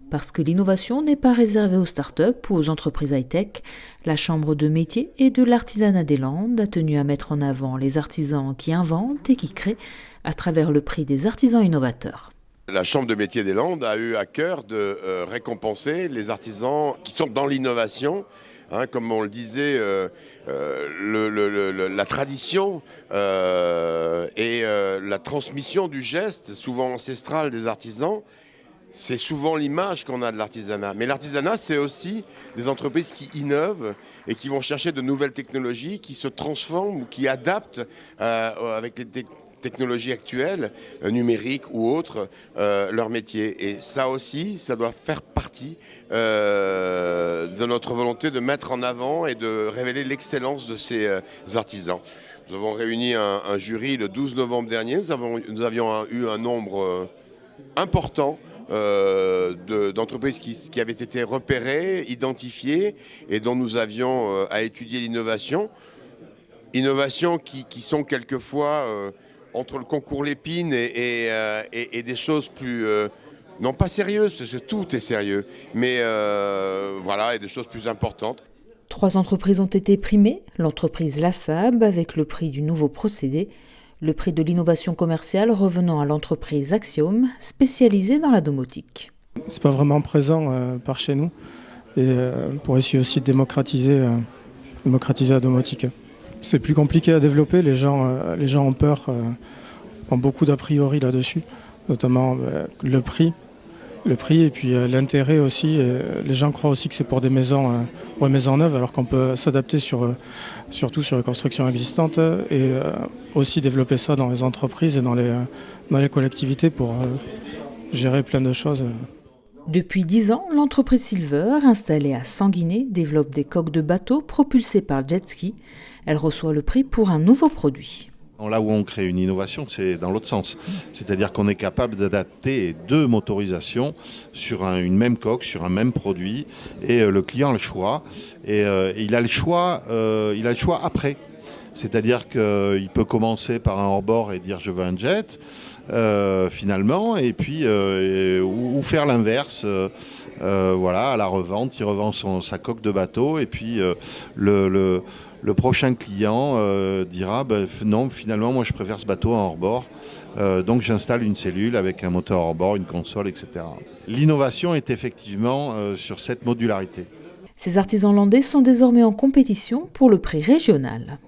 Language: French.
Parce que l'innovation n'est pas réservée aux startups ou aux entreprises high-tech, la Chambre de métier et de l'artisanat des Landes a tenu à mettre en avant les artisans qui inventent et qui créent à travers le prix des artisans innovateurs. La Chambre de métier des Landes a eu à cœur de récompenser les artisans qui sont dans l'innovation. Comme on le disait, la tradition et la transmission du geste, souvent ancestral des artisans, c'est souvent l'image qu'on a de l'artisanat. Mais l'artisanat, c'est aussi des entreprises qui innovent et qui vont chercher de nouvelles technologies, qui se transforment ou qui adaptent avec les technologies actuelles, numériques ou autres, leur métier. Et ça aussi, ça doit faire partie de notre volonté de mettre en avant et de révéler l'excellence de ces artisans. Nous avons réuni un jury le 12 novembre dernier. Nous avions eu un nombre important d'entreprises qui avaient été repérées, identifiées et dont nous avions à étudier l'innovation. Innovations qui sont quelquefois entre le concours Lépine et des choses plus, non pas sérieuses, parce que tout est sérieux, mais et des choses plus importantes. 3 entreprises ont été primées, l'entreprise Lassab avec le prix du nouveau procédé, le prix de l'innovation commerciale revenant à l'entreprise Axiom, spécialisée dans la domotique. C'est pas vraiment présent par chez nous, et pour essayer aussi de démocratiser la domotique. C'est plus compliqué à développer, les gens ont peur, ont beaucoup d'a priori là-dessus, notamment le prix et puis l'intérêt aussi. Les gens croient aussi que c'est pour des maisons neuves, alors qu'on peut s'adapter surtout sur les constructions existantes et aussi développer ça dans les entreprises et dans les collectivités pour gérer plein de choses. Depuis 10 ans, l'entreprise Silver, installée à Sanguinet, développe des coques de bateaux propulsées par jet ski. Elle reçoit le prix pour un nouveau produit. Là où on crée une innovation, c'est dans l'autre sens. C'est-à-dire qu'on est capable d'adapter 2 motorisations sur une même coque, sur un même produit, et le client a le choix. Et il a le choix après. C'est-à-dire qu'il peut commencer par un hors-bord et dire je veux un jet, finalement, et puis ou faire l'inverse. À la revente, il revend sa coque de bateau, et puis le prochain client dira non, finalement, moi je préfère ce bateau en hors-bord. Donc j'installe une cellule avec un moteur hors-bord, une console, etc. L'innovation est effectivement sur cette modularité. Ces artisans landais sont désormais en compétition pour le prix régional.